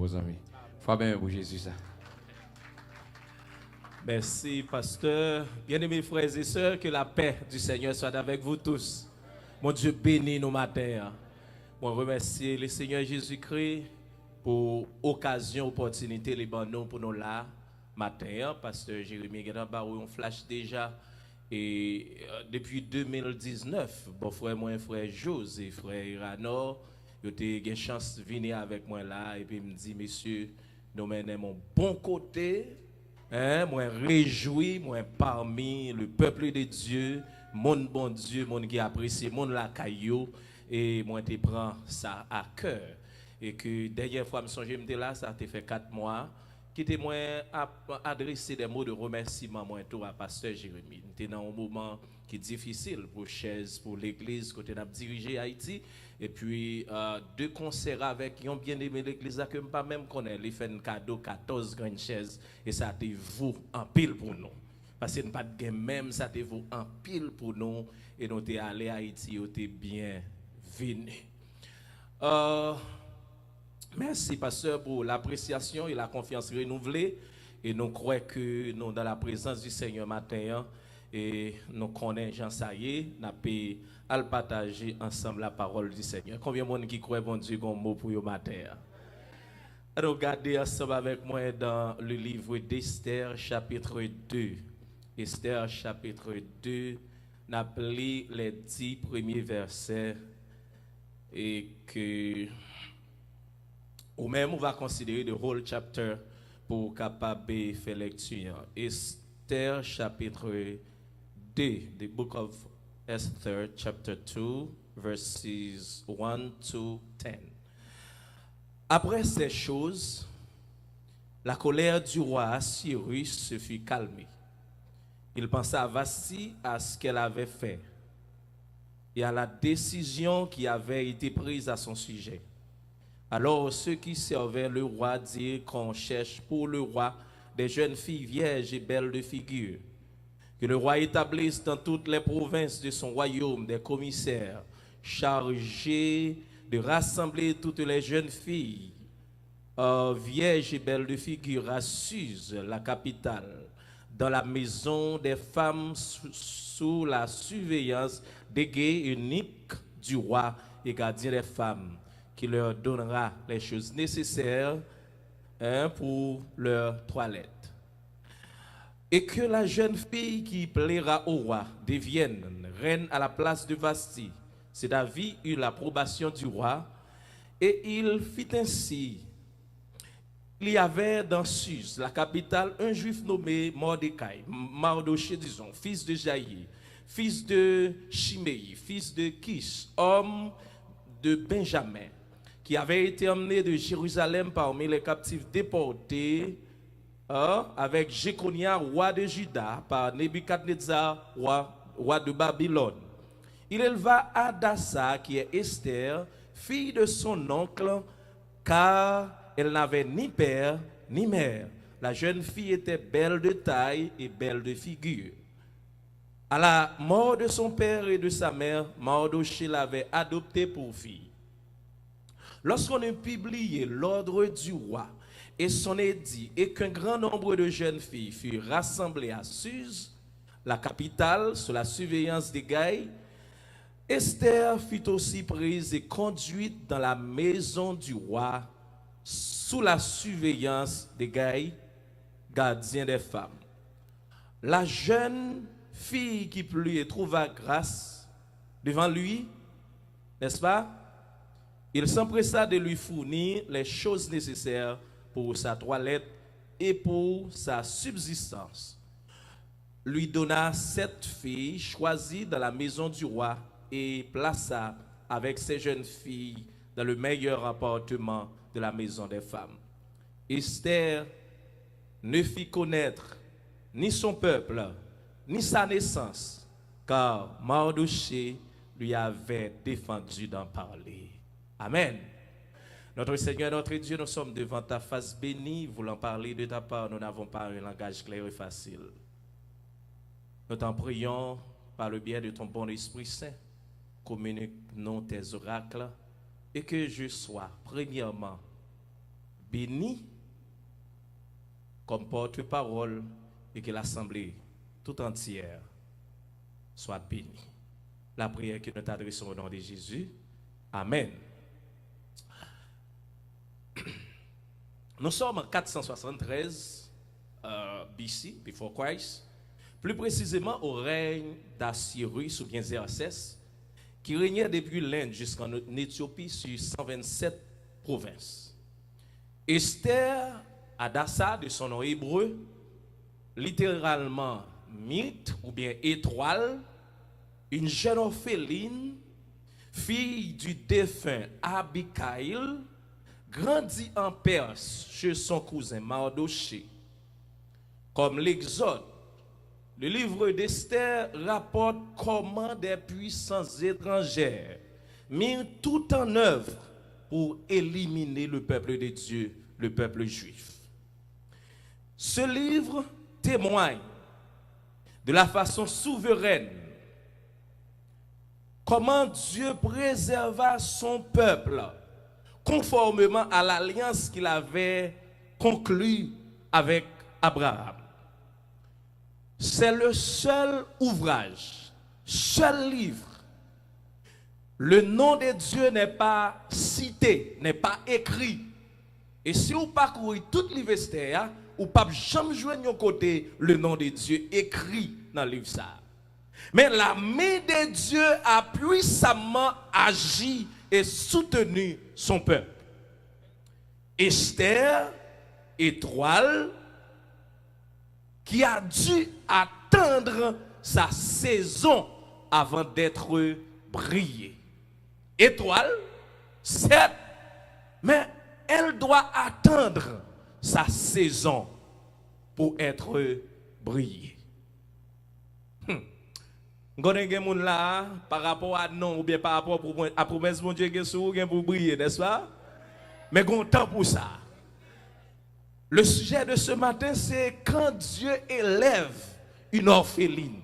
vos amis. Faut bien pour Jésus ça. Merci, pasteur. Bien-aimés frères et sœurs, que la paix du Seigneur soit avec vous tous. Mon Dieu bénit nos matins. Moi, remercie le Seigneur Jésus-Christ pour occasion, opportunité, les bons pour nous là, matin. Pasteur Jérémie Guédambarou, on flash déjà. Et depuis 2019, bon frère, moi, frère José, frère Irano, ils ont eu chance de venir avec moi là. Et puis, il me dit, messieurs, nous menons mon bon côté. Moi réjoui, moi parmi le peuple de Dieu, mon bon Dieu, mon qui apprécie, mon la caillou, et moi te prends ça à cœur. Et que dernière fois, je me songe, là, ça a fait 4 mois, qui te moi adressé des mots de remerciement moi tout à pasteur Jérémie. C'était dans un moment qui est difficile pour chaise, pour l'église, quand on a dirigé Haïti. Et puis, 2 concerts avec un bien-aimé l'église que je ne pas même connaître. Il fait un cadeau, 14 grandes chaises. Et ça a été vous en pile pour nous. Parce que pas de même, ça a été vous en pile pour nous. Et nous sommes allés à Haïti, nous sommes bien venus. Merci, pasteur, pour l'appréciation et la confiance renouvelée. Et nous croyons que nous, dans la présence du Seigneur matin, et nous connaissons Jean Saillé, nous avons partager ensemble la parole du Seigneur. Combien de monde qui croit bon Dieu un mot pour le matin? Regardez ensemble avec moi dans le livre d'Esther, chapitre 2. Esther, chapitre 2, nous avons lu les 10 premiers versets et que ou même on va considérer le whole chapter pour capable de faire lecture. Esther, chapitre 2, the book of Esther, chapter 2, verses 1 to 10. Après ces choses, la colère du roi Assyrus se fut calmée. Il pensa voici à ce qu'elle avait fait et à la décision qui avait été prise à son sujet. Alors ceux qui servaient le roi dirent qu'on cherche pour le roi des jeunes filles vierges et belles de figure. Que le roi établisse dans toutes les provinces de son royaume des commissaires chargés de rassembler toutes les jeunes filles vierges et belles de figure à Suse, la capitale, dans la maison des femmes sous la surveillance des guets uniques du roi et gardien des femmes, qui leur donnera les choses nécessaires pour leur toilette. Et que la jeune fille qui plaira au roi devienne reine à la place de Vasti. C'est David eut l'approbation du roi, et il fit ainsi. Il y avait dans Suse, la capitale, un juif nommé Mardoché, disons, fils de Jaïr, fils de Shimei, fils de Kish, homme de Benjamin, qui avait été emmené de Jérusalem parmi les captifs déportés avec Jéconia, roi de Juda, par Nebuchadnezzar, roi de Babylone. Il éleva Hadassa, qui est Esther, fille de son oncle, car elle n'avait ni père ni mère. La jeune fille était belle de taille et belle de figure. À la mort de son père et de sa mère, Mardoché l'avait adoptée pour fille. Lorsqu'on a publié l'ordre du roi et son édit, et qu'un grand nombre de jeunes filles furent rassemblées à Suse, la capitale, sous la surveillance des Gaïs, Esther fut aussi prise et conduite dans la maison du roi, sous la surveillance des Gaïs, gardiens des femmes. La jeune fille qui plut et trouva grâce devant lui, n'est-ce pas? Il s'empressa de lui fournir les choses nécessaires pour sa toilette et pour sa subsistance. Lui donna 7 filles choisies dans la maison du roi et plaça avec ces jeunes filles dans le meilleur appartement de la maison des femmes. Esther ne fit connaître ni son peuple, ni sa naissance, car Mardoché lui avait défendu d'en parler. Amen. Notre Seigneur, notre Dieu, nous sommes devant ta face bénie, voulant parler de ta part, nous n'avons pas un langage clair et facile. Nous t'en prions par le biais de ton bon Esprit Saint, communique-nous tes oracles et que je sois, premièrement, béni comme porte-parole et que l'Assemblée tout entière soit bénie. La prière que nous t'adressons au nom de Jésus. Amen. Nous sommes en 473 BC, before Christ, plus précisément au règne d'Assyrus ou bien Xerxès, qui régnait depuis l'Inde jusqu'en Éthiopie sur 127 provinces. Esther, Hadassah, de son nom hébreu, littéralement mythe ou bien étoile, une jeune orpheline, fille du défunt Abicaïl, grandit en Perse chez son cousin Mardoché. Comme l'Exode, le livre d'Esther rapporte comment des puissances étrangères mirent tout en œuvre pour éliminer le peuple de Dieu, le peuple juif. Ce livre témoigne de la façon souveraine comment Dieu préserva son peuple conformément à l'alliance qu'il avait conclue avec Abraham. C'est le seul ouvrage, seul livre. Le nom de Dieu n'est pas cité, n'est pas écrit. Et si vous parcourez toute l'Esther, vous ne pouvez jamais joindre côté le nom de Dieu écrit dans le livre ça. Mais la main de Dieu a puissamment agi et soutenu son peuple. Esther, étoile, qui a dû attendre sa saison avant d'être brillée. Étoile, certes, mais elle doit attendre sa saison pour être brillée. Là, par rapport à non ou bien par rapport à promesse de Dieu qui pour briller, n'est-ce pas? Mais on temps pour ça. Le sujet de ce matin, c'est quand Dieu élève une orpheline.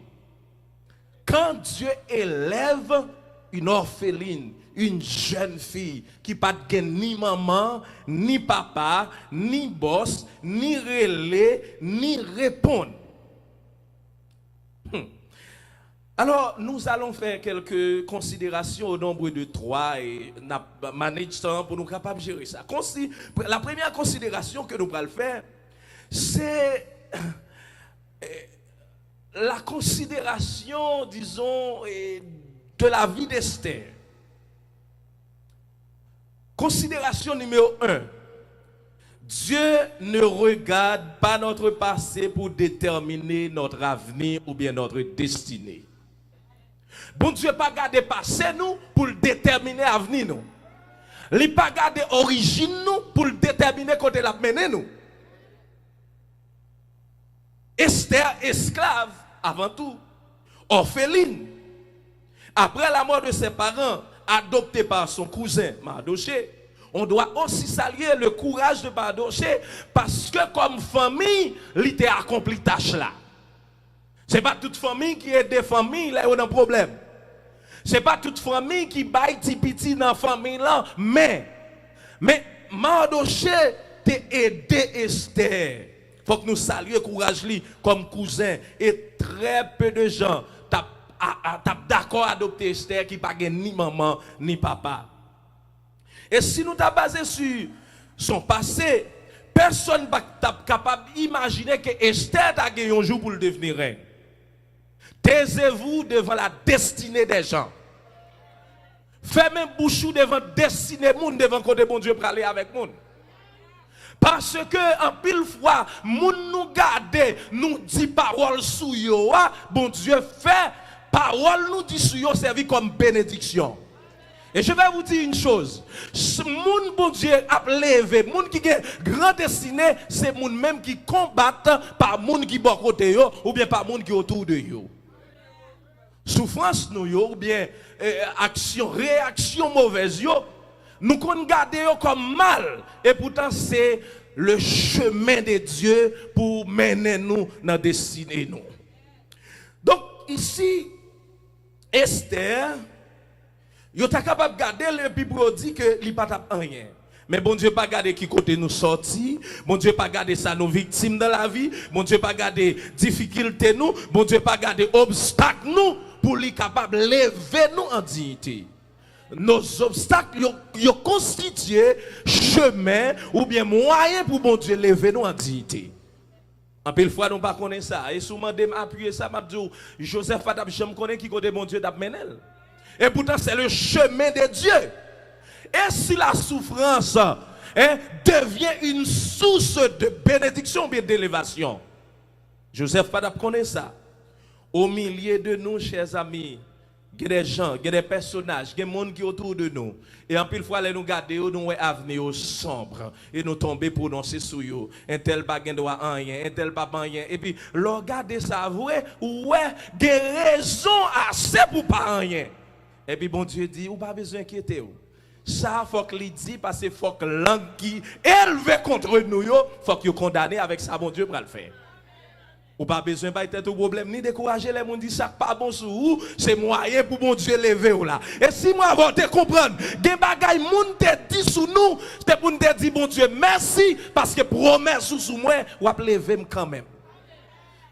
Quand Dieu élève une orpheline, une jeune fille qui n'a pas ni maman, ni papa, ni boss, ni relais, ni répondre. Alors, nous allons faire quelques considérations au nombre de 3 et manage temps pour nous capables de gérer ça. La première considération que nous allons faire, c'est la considération, disons, de la vie d'Esther. Considération numéro 1. Dieu ne regarde pas notre passé pour déterminer notre avenir ou bien notre destinée. Bon Dieu pas garder passé nous pour déterminer l'avenir nous. Il pas garder origine nous pour déterminer côté la mener nous. Esther esclave avant tout, orpheline. Après la mort de ses parents, adoptée par son cousin Mardoché, on doit aussi saluer le courage de Mardoché parce que comme famille, il a accompli tâche là. Ce n'est pas toute famille qui est des familles, là, il y a un problème. Ce n'est pas toute famille qui baille petit dans la famille là, mais Mardoché t'a aidé Esther. Il faut que nous saluions le courage lui comme cousin. Et très peu de gens tapent d'accord à adopter Esther qui n'a pas ni maman ni papa. Et si nous t'avons basé sur son passé, personne n'est capable d'imaginer que Esther a gagné un jour pour le devenir reine. Taisez-vous devant la destinée des gens. Fermez bouchou devant la destinée monde, devant côté bon Dieu pour aller avec monde. Parce que en pile fois, moun nous garde, nous dit parole sous yo, bon Dieu fait parole nous dit sous yo servi comme bénédiction. Et je vais vous dire une chose, ce moun bon Dieu a levé, moun qui est grand destiné, c'est moun même qui combattent par moun qui bon côté yo ou bien par moun qui autour de yo. Souffrance nous yo ou bien réaction mauvaise yo, nous qu'on garde yo comme mal et pourtant c'est le chemin de Dieu pour mener nous dans la destinée nous. Donc ici Esther, yo ta capable garder le Bible dit que li pas tap rien. Mais bon Dieu pas garder qui côté nous sorti, bon Dieu pas garder ça nos victimes dans la vie, bon Dieu pas garder difficultés nous, bon Dieu pas garder obstacles nous pour lui capable lever nous en dignité. Nos obstacles yo constitué chemin ou bien moyen pour bon Dieu lever nous en dignité. En pile fois nous pas connaît ça et souvent de m'appuyer ça m'a dit Joseph pas jamais connaît qui côté bon Dieu d'ap menel. Et pourtant c'est le chemin de Dieu. Et si la souffrance devient une source de bénédiction ou bien d'élévation, Joseph Padap connaît ça. Au milieu de nous, chers amis, il y a des gens, il y a des personnages, il y a des gens qui sont autour de nous. Et en pile fois, nous regardons, nous voyons l'avenir sombre. Et nous tombons pour prononcer sur eux. Un tel bagage doit rien, un tel pas rien. Et puis, regardez ça, ouais, des raisons assez pour pas rien. Et puis, bon Dieu dit, ou pas besoin d'inquiéter. Ça, faut que lui dit parce qu'il faut que langue qui élevé contre nous, faut que condamné avec ça, bon Dieu, pour le faire. Ou pas besoin de tout problème, ni décourager les gens qui ça pas bon sur vous, c'est moyen pour bon Dieu lever ou là. Et si moi, vous te comprendre, des bagailles, moun te dit sous nous, c'est pour nous dire, bon Dieu, merci, parce que promesse sous moi, ou a lever quand même.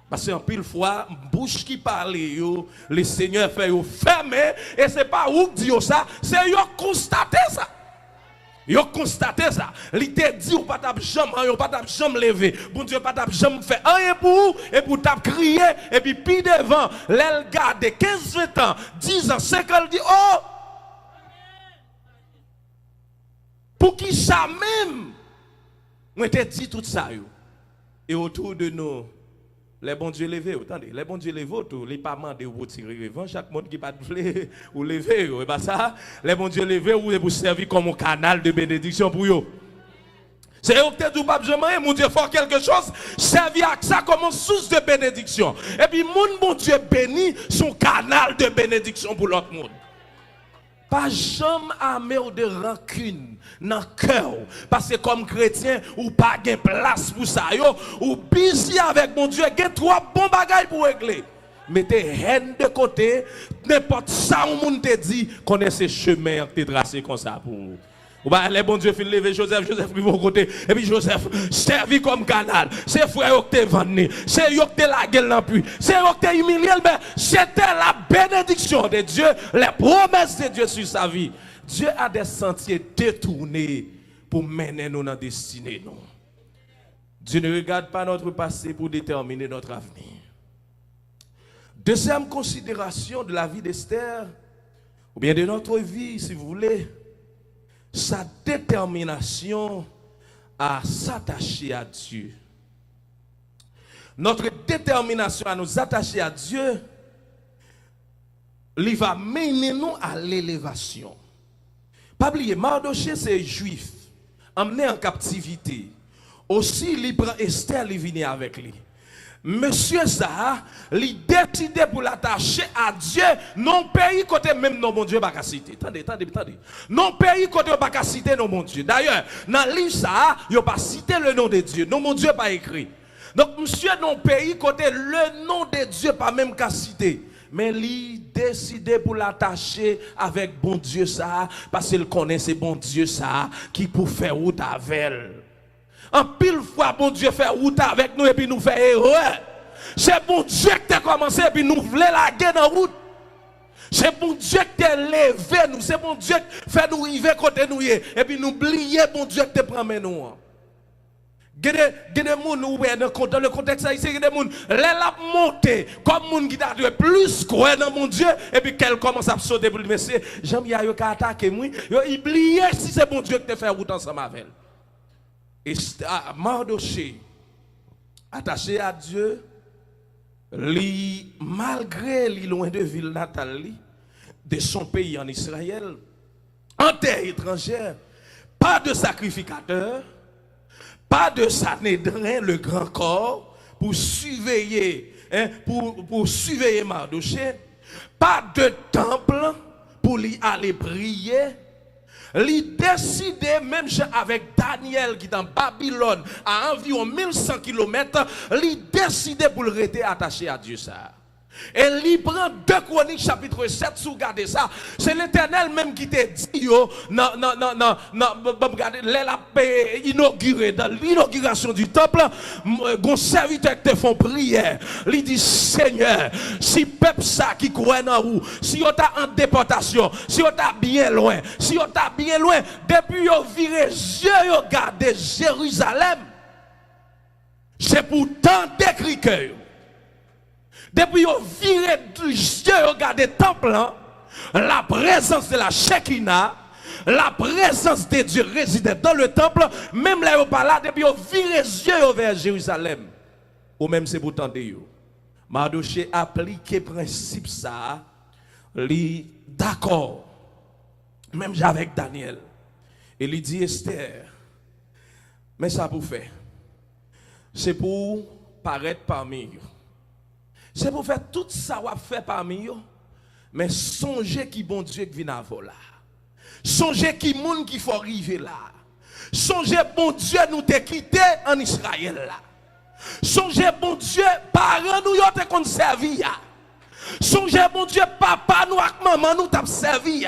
Parce qu'en pile fois, bouche qui parle, le Seigneur fait fermer, et c'est pas où dit ça, c'est yo constater ça. Yo constater ça. Il te dit ou pas tap jamais lever. Bon Dieu pas tap jamais faire rien pour vous et pour tap crier et puis devant, l'elle garde 15 20 ans, 10 ans, 5 ans, elle dit oh pour qui ça même moi te dit tout ça yo. Et autour de nous les bons dieux levés, attendez, les bons dieux levés, les pas mandés ou tirer revanche, chaque monde qui pas de ou lever, et pas ça, les bons dieux levés ou pour servir comme un canal de bénédiction pour eux. C'est eux qui disent pas jamais, mon Dieu, faire quelque chose, servir à ça comme une source de bénédiction. Et puis, mon Dieu béni, son canal de bénédiction pour l'autre monde. Pas jamais armé de rancune dans le cœur. Parce que comme chrétien, ou pas de place pour ça. Ou busy avec mon Dieu, il y a trois bons bagailles pour régler. Mettez haine de côté, n'importe ça où monde te dit, connaissez ce chemin que tu tracé comme ça pour vous. Ou bien les bons dieux fin lever Joseph pris mon côté et puis Joseph servi comme canal. C'est frère qui te vendu, c'est yo qui te la gueule dans pluie, c'est yo qui te humilié mais c'était la bénédiction de Dieu, les promesses de Dieu sur sa vie. Dieu a des sentiers détournés pour mener nous dans la destinée. Non. Dieu ne regarde pas notre passé pour déterminer notre avenir. Deuxième considération de la vie d'Esther, ou bien de notre vie, si vous voulez, sa détermination à s'attacher à Dieu. Notre détermination à nous attacher à Dieu, il va mener nous à l'élévation. Pas oublier, Mardochée c'est juif, emmené en captivité. Aussi, il prend Esther, il vient avec lui. Monsieur ça, il décidé pour l'attacher à Dieu, non pays côté même non mon Dieu pas citer. Attendez. Non pays côté pas citer non mon Dieu. D'ailleurs, dans le livre ça, il a pas cité le nom de Dieu. Non mon Dieu pas écrit. Donc monsieur non pays côté le nom de Dieu pas même qu'à citer. Mais il décidé pour l'attacher avec bon Dieu ça parce qu'il connaît ce bon Dieu ça qui pour faire route avec elle. En pile fois, bon Dieu fait route avec nous et puis nous fait erreur. C'est bon Dieu qui a commencé et puis nous voulons la guerre dans la route. C'est bon Dieu qui a levé nous. C'est bon Dieu qui fait nous arriver côté nous et puis nous oublier bon Dieu qui te prend nous. Il y a des gens dans le contexte haïtien, il y a des gens qui ont monté comme gens qui ont plus quoi dans mon Dieu et puis qu'elle commence à sauter pour le monsieur. J'aime y a attaqué moi. Ils ont oublié si c'est bon Dieu qui te fait route ensemble avec elle. Et Mardochée, attaché à Dieu, malgré les loin de ville natale, de son pays en Israël, en terre étrangère, pas de sacrificateur, pas de Sanhédrin, le grand corps, pour surveiller, pour surveiller Mardochée, pas de temple pour lui aller prier. Il décidé, même avec Daniel qui est en Babylone, à environ 1100 km, il décidé pour le rester attaché à Dieu. Ça. Et il prend 2 Chroniques chapitre 7, si vous regardez ça, c'est l'Éternel même qui te dit, inauguré, dans l'inauguration du temple, un serviteur qui te font prière, il dit, Seigneur, si peuple ça qui croit en vous, si on t'a en déportation, si on t'a bien loin, depuis on vire yeux, on regarde Jérusalem, c'est pourtant décrit que depuis qu'on viré du Dieu, regardez le temple, la présence de la Shekinah, la présence de Dieu résidait dans le temple, même là, pas là, depuis qu'on viré Dieu vers Jérusalem. Ou même c'est pour tenter. Mardoché applique le principe ça, d'accord, même avec Daniel. Et il dit Esther, mais ça pour faire, c'est pour paraître parmi eux. C'est pour faire tout ça qu'on fait parmi eux, mais songez qui bon Dieu qui vient avant là. Songez qui monde qui faut arriver là. Songez bon Dieu nous t'a quitté en Israël là. Songez bon Dieu parents nous te conservé. Songez bon Dieu papa nous ak maman nous t'a servi.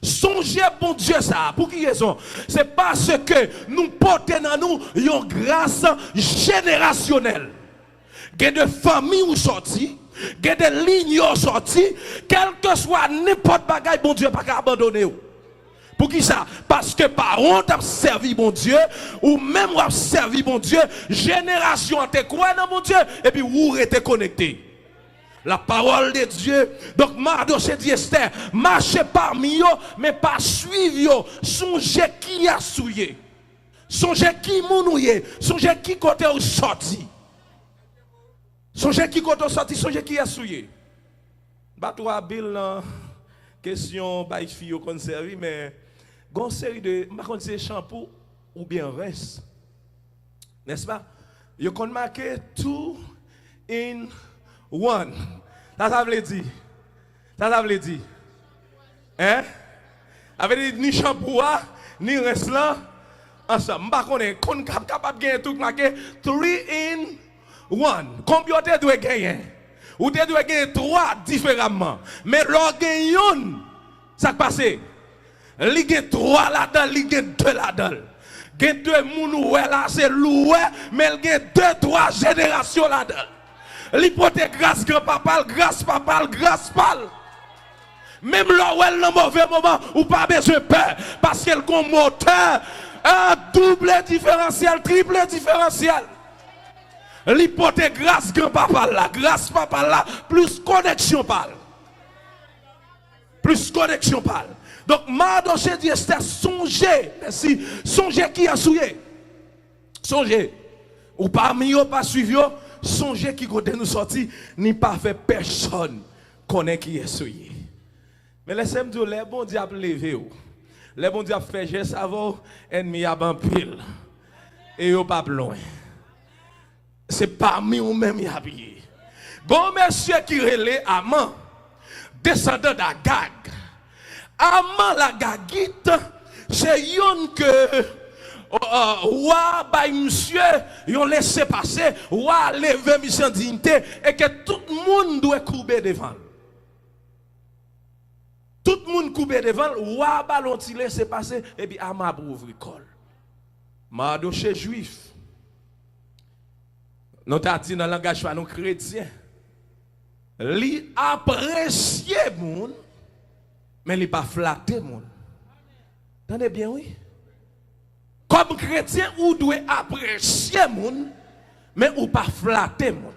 Songez bon Dieu ça. Pour qui raison? C'est parce que nous portons dans nous une grâce générationnelle. Il y a des familles où sorti, il y a des lignes où sorti, quel que soit n'importe bagaille, bon Dieu pas abandonner. Pour qui ça? Parce que parents t'ont servi bon Dieu, ou même ont servi bon Dieu, génération te croit dans bon Dieu, et puis vous êtes connecté. La parole de Dieu. Donc Mardoché dit Esther, marchez parmi eux, mais pas suivre eux. Songez qui a souillé. Songez qui mounouye. Songez qui côté ou sorti. Songez qui côté ou sorti, songez qui a souillé. Bateau habile question by fille conservé, mais gon série de c'est shampoo ou bien reste. N'est-ce pas? Vous avez marqué 2 in 1. Ça veut dire. Ça veut dire. Hein? Avec ni shampoo ni reste là ensemble. Pas qu'on capable de gagner tout marqué 3 in 1. Combien doit gagner? Ou tu dois gagner 3 différemment. Mais l'on gagne une, ça passe. Il gagne 3 là-dedans, il gagne 2 là-dedans. Il gagne 2 mounou là, c'est loué, mais il gagne 2-3 générations là-dedans. Il porte grâce grand-papa, grâce papa, grâce pal. Même là où elle dans mauvais moment, ou pas besoin de peur, parce qu'elle a un moteur, un double différentiel, triple différentiel. L'hypothèque grâce grand-papa là, grâce papa là, plus connexion parle. Plus connexion parle. Donc, Mardoché dit Esther, songez, merci, songez qui a souillé. Songez. Ou parmi eux, pas suivi, songez qui côté nous sorti, ni pas fait personne connaît qui est souillé. Mais laissez-moi dire, les bons diables levé, les bons diables fait geste avant, ennemi a ban pile. Et yo pas loin. C'est parmi nous-mêmes qui a habillé. Bon monsieur qui relève Aman, descendant d'Agag. Aman la Gagite, c'est yon que roi by monsieur yon laissé passer, roi lever mission dignité et que tout le monde doit couper devant. Tout le monde couper devant, roi ballon ti laissé passer et puis Aman pour ouvrir col. Mardoché juif. Nous avons dit dans le langage nous chrétiens, li apprécier moun, mais li pas flatter moun. Entendez bien oui? Comme chrétien, ou doit apprécier moun, mais ou pas flatter moun.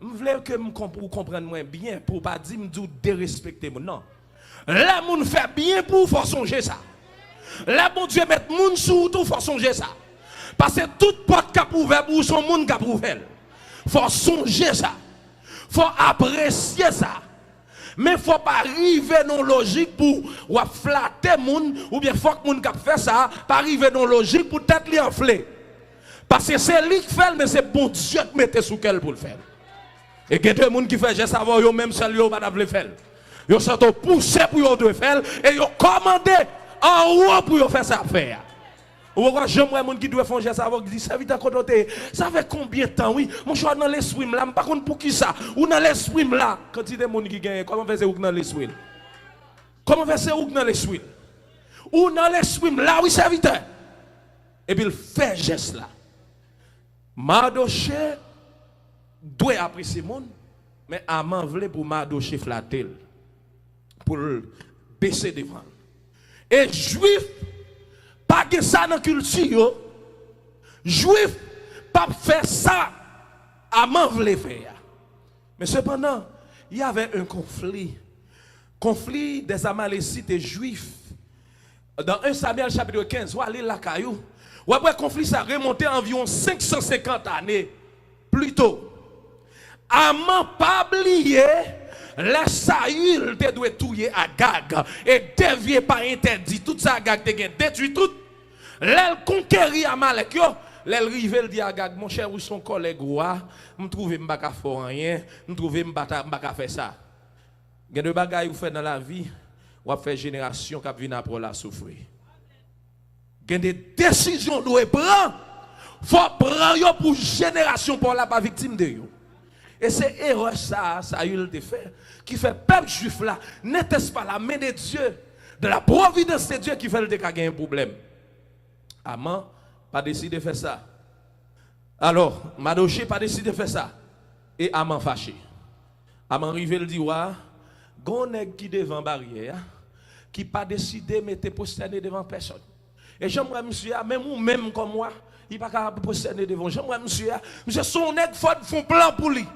Je veux que vous compreniez bien pour pas dire que dérespecter moun. Non. Là moun fait bien pour faut songer ça. Là bon Dieu met moun sous tout faut songer ça. Parce que toute porte qui a ouvert pour son monde qui a ouvert. Il faut songer ça. Il faut apprécier ça. Mais il ne faut pas arriver dans la logique pour flatter les gens. Ou bien il faut que les gens qui fait ça, pas arriver dans la logique pour tête les enfler. Parce que c'est lui qui fait, mais c'est bon Dieu qui mette sous quel pour le faire. Et il y a des gens qui font, je sais pas, eux même seul, ils ne le faire. Ils sont poussés pour le faire et ils ont commandé en haut pour faire ça faire. Ou quoi, j'aimerais moun qui doit faire ça avec dit serviteur côté. Ça fait combien de temps oui, mon choix dans l'esprit là, par contre pour qui ça? Ou dans l'esprit là, quand il y a des moun qui gagne, comment faire ça ou dans l'esprit? Comment faire ça ou dans l'esprit? Ou dans l'esprit là oui serviteur. Et puis il fait geste là. Mardoché doit apprécier moun, mais Aman voulait pour Mardoché flatter pour baisser devant. Et juif pas que ça dans culture, juif pas faire ça, Aman voulait faire. Mais cependant, il y avait un conflit des Amalécites et juifs. Dans 1 Samuel chapitre 15, vous allez la caillou. Ou après conflit ça remonté environ 550 années plus tôt. Aman pas oublié la Saül te doit tuer Agag et dévier pas interdit tout ça Agag te gen détruit tout. L'elle conquérir Amalek yo, l'elle rive dit Agag mon cher ou son collègue roi, me trouver m'pa faire rien, me trouver m'pa faire ça. Gen de bagaille ou fait dans la vie, ou faire génération qui vient après la souffrir. Gen des décisions doit prendre, faut prendre pour génération pour la pas victime de yo. Et c'est erreur ça Saül te fait, qui fait peuple juif là, n'était-ce pas la main de Dieu, de la providence de Dieu qui fait le gagner un problème. Aman pas décidé de faire ça. Alors, Mardoché pas décidé de faire ça. Et Aman fâché. Aman rive le dit wa, gon nèg qui devant barrière, qui pas décidé mettre prosterner devant personne. Et j'aimerais monsieur, même ou même comme moi, il pas capable prosterner devant. J'aimerais monsieur son nèg font plan pour lui.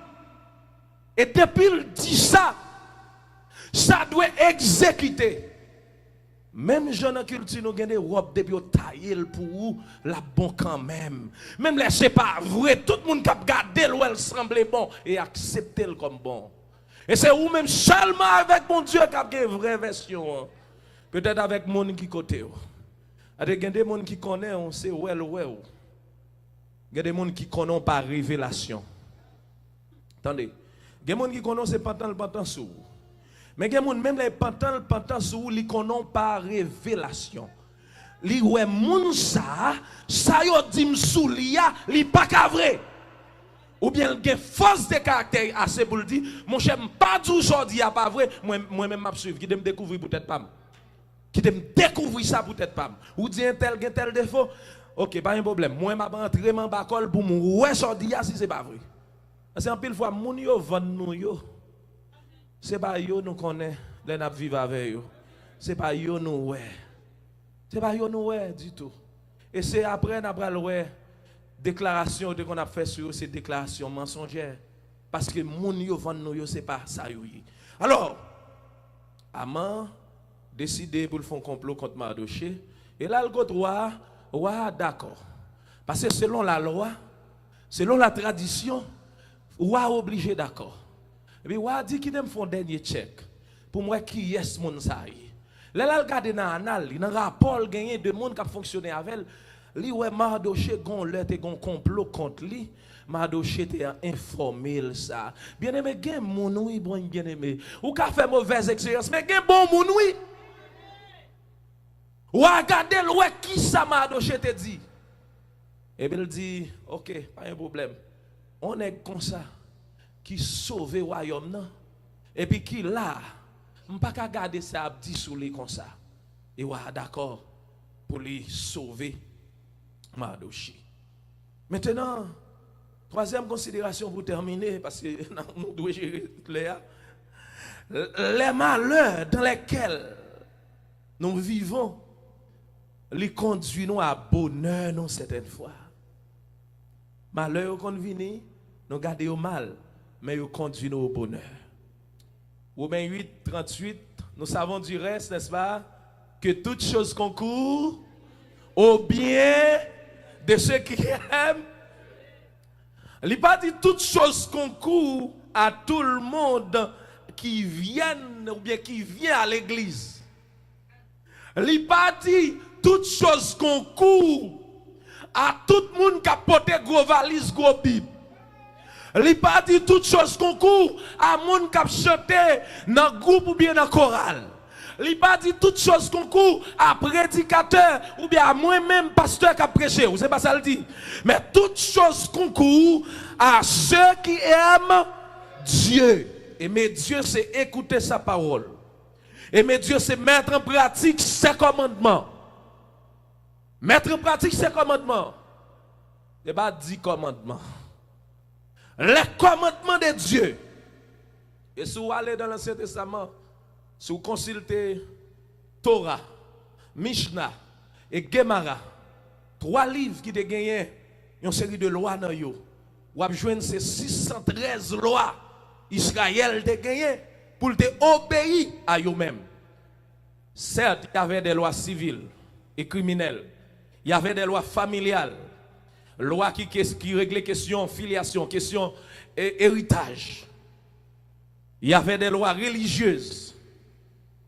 Et depuis il dit ça, ça doit exécuter. Même jeune culture nous avons des robes depuis taillé pour la bon quand même. Même là c'est pas vrai, tout le monde qui a regardé où elle semblait bon et accepté comme bon. Et c'est ou même seulement avec mon Dieu qui a une vraie version. Peut-être avec mon qui côté. Il y a des gens qui connaissent, on sait où elle. Il y a des gens qui connaissent par révélation. Attendez. Il y a des gens qui connaissent pas tant le pantan sous. Mais il y a des gens même les pantan sous li connaissent par révélation. Li ouais moun ça yo dit sous li pas vrai. Ou bien il y a force de caractère assez pour le dire, mon cher pas du aujourd'hui pas vrai, moi même m'a suivre qui me découvrir peut-être pas. Qui me découvrir ça peut-être pas. Ou dit un tel défaut. OK, pas un problème. Moi m'a rentrer en bacol pour mon ouais sordi si c'est pas vrai. Parce qu'en pile fois moun yo vend nous yo. C'est pas yo nous connaît, les n'a vivre avec yo. C'est pas yo nous ouais. C'est pas yo nous ouais du tout. Et c'est après n'a pral ouais déclaration de qu'on a fait sur ces déclarations mensongères parce que moun yo vend nous yo c'est pas ça yo. Alors Aman décidé pour le faire un complot contre Mardoché et là le roi d'accord. Parce que selon la loi, selon la tradition, roi obligé d'accord. Et puis roi dit qu'il me font dernier check pour moi qui est mon ça. Là regarde dans anal, dans rapport gagné de monde qui a fonctionné avec lui ouais Mardoché gon leur te gon complot contre lui. Mardoché te informé ça. Bien aimé gen moun oui bon bien aimé. Ou ka fait mauvaise expérience mais gen bon moun oui. Ou regardez ouais qui ça Mardoché te dit. Et bien il dit OK, pas un problème. On est comme ça qui sauve le royaume non et puis qui là on pas qu'à garder ça dit sous lui comme ça. Et ouais d'accord pour lui sauver Mardoché. Maintenant, troisième considération pour terminer, parce que nous devons gérer les malheurs dans lesquels nous vivons, les conduisent nous à bonheur, non, certaines fois. Malheur qu'on vient, nous gardons au mal, mais nous conduisent nous au bonheur. Romains 8, 38, nous savons du reste, n'est-ce pas, que toutes choses concourent au bien de ceux qui aiment. Il n'a pas dit toutes choses concourent à tout le monde qui viennent ou bien qui vient à l'église. Il n'a pas dit toutes choses concourent à tout le monde qui a porté gros valise, gros bible. Il n'a pas dit toutes choses concourent à monde qui a chanté dans le groupe ou bien dans le choral. il pas dit toutes choses concours à prédicateur ou bien à moi-même pasteur qui a prêché, c'est pas ça le dit. Mais toutes choses concours à ceux qui aiment Dieu. Aimer Dieu, c'est écouter sa parole. Aimer Dieu, c'est mettre en pratique ses commandements. Mettre en pratique ses commandements. C'est pas 10 commandements. Les commandements de Dieu. Et si vous allez dans l'Ancien Testament, si vous consultez Torah, Mishnah et Gemara, 3 livres qui ont gagné une série de lois dans yo. Vous avez joué ces 613 lois Israël a gagné pour te obéir à eux-mêmes. Certes, il y avait des lois civiles et criminelles. Il y avait des lois familiales. Lois qui réglaient question filiation, question héritage. Il y avait des lois religieuses.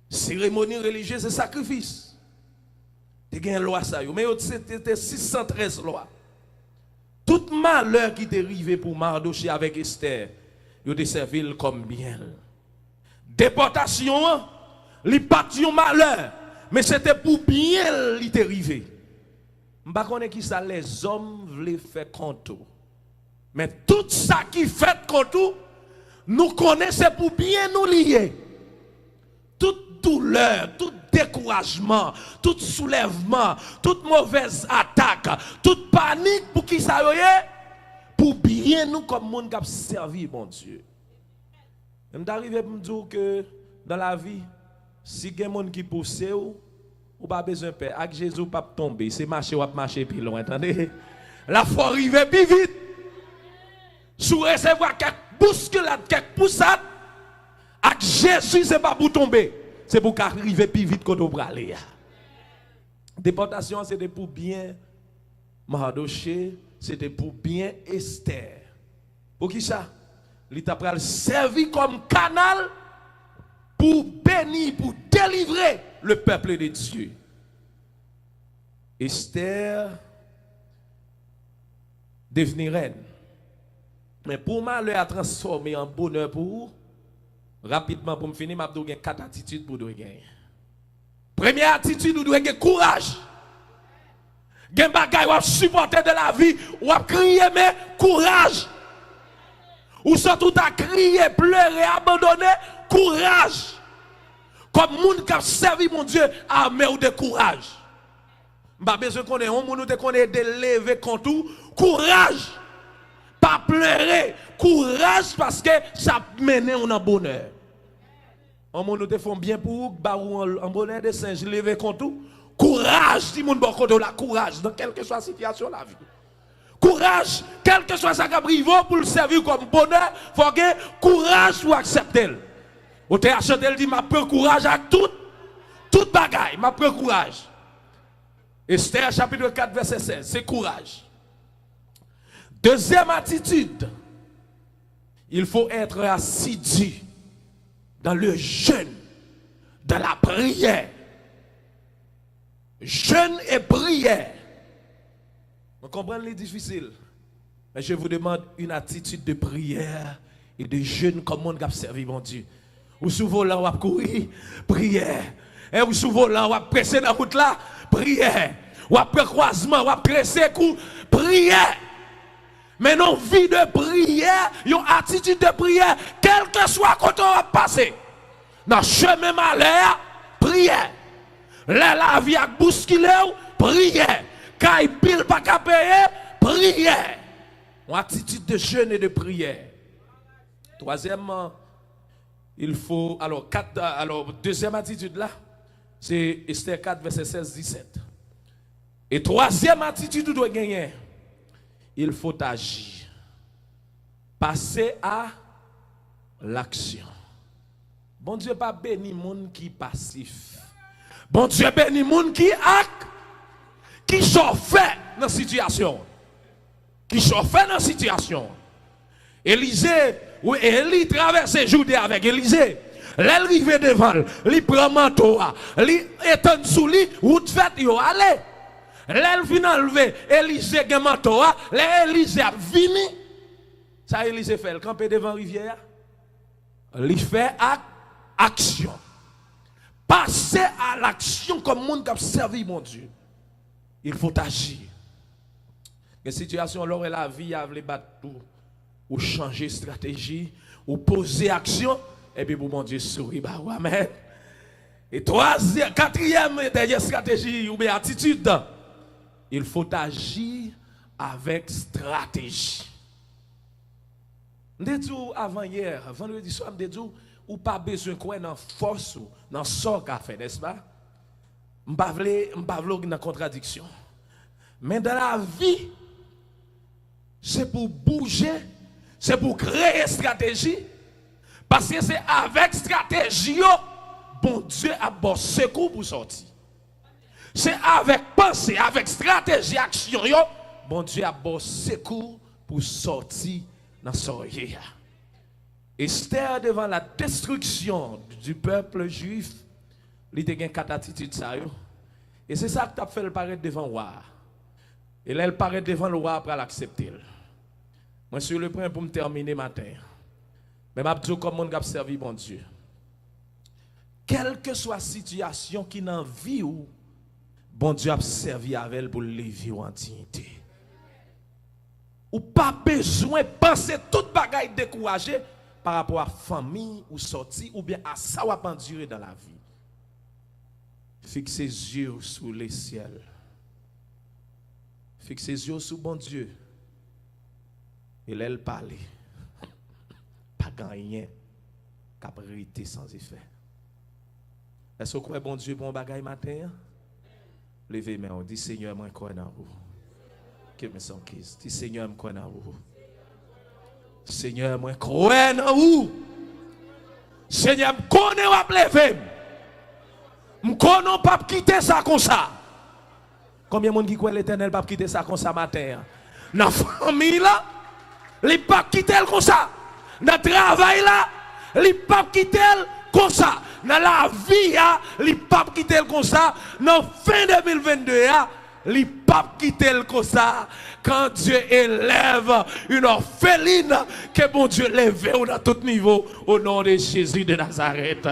Cérémonies religieuses et sacrifices. Il y a une loi ça. Mais c'était 613 lois. Tout malheur qui est arrivé pour Mardoché avec Esther, il a servi comme bien. Déportation, li pas un malheur, mais c'était pour bien li est arrivé. Je ne sais pas qui ça les hommes voulaient faire contre. Mais tout ça qui fait contre nous connaissons pour bien nous lier. Toute douleur, tout découragement, tout soulèvement, toute mauvaise attaque, toute panique pour qui ça y est, pour bien nous comme monde qui a servi mon Dieu. Je suis arrivé à me dire que dans la vie, si il y a des gens qui poussent, ou pas besoin de paix. Avec Jésus, pas tomber. C'est marcher ou marcher plus loin. Entendez? La faut arriver plus vite. Sous recevoir quelques bousculades, quelques poussades, avec Jésus, ce n'est pas pour tomber. C'est pour arriver plus vite quand on va aller. Déportation, c'était pour bien Mardoché, c'était pour bien Esther. Pour qui ça? L'État a servi comme canal pour bénir, pour délivrer le peuple de Dieu. Esther devenir reine. Mais pour malheur à transformer en bonheur pour vous, rapidement pour me finir, je vais 4 attitudes pour vous gagner. Première attitude, vous devez gagner courage. Gen bagay ou supporter de la vie, ou crier mais courage. Ou surtout à crier, pleurer, abandonner, courage. Comme moun qui a servi mon Dieu, armé ou de courage. Pas besoin qu'on ait un moun qui connaît de lever contre tout, courage. Pas pleurer, courage parce que ça mène en bonheur. Un moun te font bien pour ou en bonheur de singe lever contre tout. Courage, si moun bon contre la courage dans quelle que soit la situation de la vie. Courage, quel que soit sa cabrivo pour le servir comme bonheur, il faut que courage pour accepter. Ou te acheté, elle dit, m'a pris courage à toute bagaille, m'a pris courage. Esther chapitre 4 verset 16, c'est courage. Deuxième attitude, il faut être assidu dans le jeûne, dans la prière. Jeûne et prière. Vous comprenez les difficiles. Mais je vous demande une attitude de prière et de jeûne comme monde qui a servi mon Dieu. Ou souvent là, on va courir, prière. Et ou souvent là, on va presser dans la route là, prière. Ou après croisement, on va presser coup, prière. Mais non, vie de prière, une attitude de prière, quel que soit quand on va passer. Dans le chemin malheur, prière. Là, la vie a bousculé, prière. Quand il pile pas qu'à payer, prière. Une attitude de jeûne et de prière. Troisièmement, il faut, alors deuxième attitude là, c'est Esther 4, verset 16-17. Et troisième attitude, vous devez gagner. Il faut agir. Passer à l'action. Bon Dieu pas béni monde qui passif. Bon Dieu béni monde qui acte, qui chauffait dans la situation. Qui chauffait dans la situation. Élisée, oui, Élie traversait Judée avec Élisée. L'elle arrive devant, il prend manteau, il étend sous lui, route faite, il allait. L'elle vient enlever, Élisée gen manteau, l'Élisée a vini. Ça Élisée fait, il campe devant la rivière. Il fait action. passer à l'action comme monde qui a servi mon Dieu. Il faut agir. Les situations, là où la vie a voulu battre tout, ou changer stratégie, ou poser action, et puis pour mon Dieu sourit, bah ouais, amen. Et troisième, quatrième et dernière stratégie, ou bien attitude, il faut agir avec stratégie. Je dis avant hier, vendredi soir, je dis ou pas besoin de quoi dans force ou dans ce qu'a fait, n'est-ce pas? Je ne veux pas dans contradiction. Mais dans la vie, c'est pour bouger, c'est pour créer stratégie. Parce que c'est avec stratégie, bon Dieu a bon secours pour sortir. C'est avec pensée, avec stratégie, action, bon Dieu a bon secours pour sortir dans son rire. Esther, devant la destruction du peuple juif, il a eu 4 attitudes. Et c'est ça que tu as fait le paraître devant le roi. Et là, elle paraît devant le roi après l'accepter. Moi, je suis le point pour me terminer matin. Mais je dis comme on a servi mon Dieu. Quelle que soit la situation qui n'a vie ou, bon Dieu a servi avec elle pour le vivre en dignité. Ou pas besoin de penser toute bagaille découragée par rapport à la famille ou sortie ou bien à ça ou à endurer dans la vie. Fixe ses yeux sur les ciels. Fixe ses yeux sur bon Dieu. Et là, elle parle. Pas gagné. Caprité sans effet. Est-ce que vous croyez bon Dieu pour un bagaille matin? Levez les mains. Dis Seigneur, moi, crois dans vous. Give me some kiss. Dis Seigneur, moi, crois dans vous. Seigneur, moi, crois dans vous. Seigneur, je connais ou lever. Je connais pas quitter ça comme ça. Combien de monde qui croit l'Éternel pas quitter ça comme ça matin? Dans la famille là, il pas quitter comme ça. Dans le travail là, il pas quitter comme ça. Dans la vie, il pas quitter comme ça. Dans fin 2022, il pas quitter comme ça. Quand Dieu élève une orpheline, que bon Dieu lève dans tout niveau au nom de Jésus de Nazareth.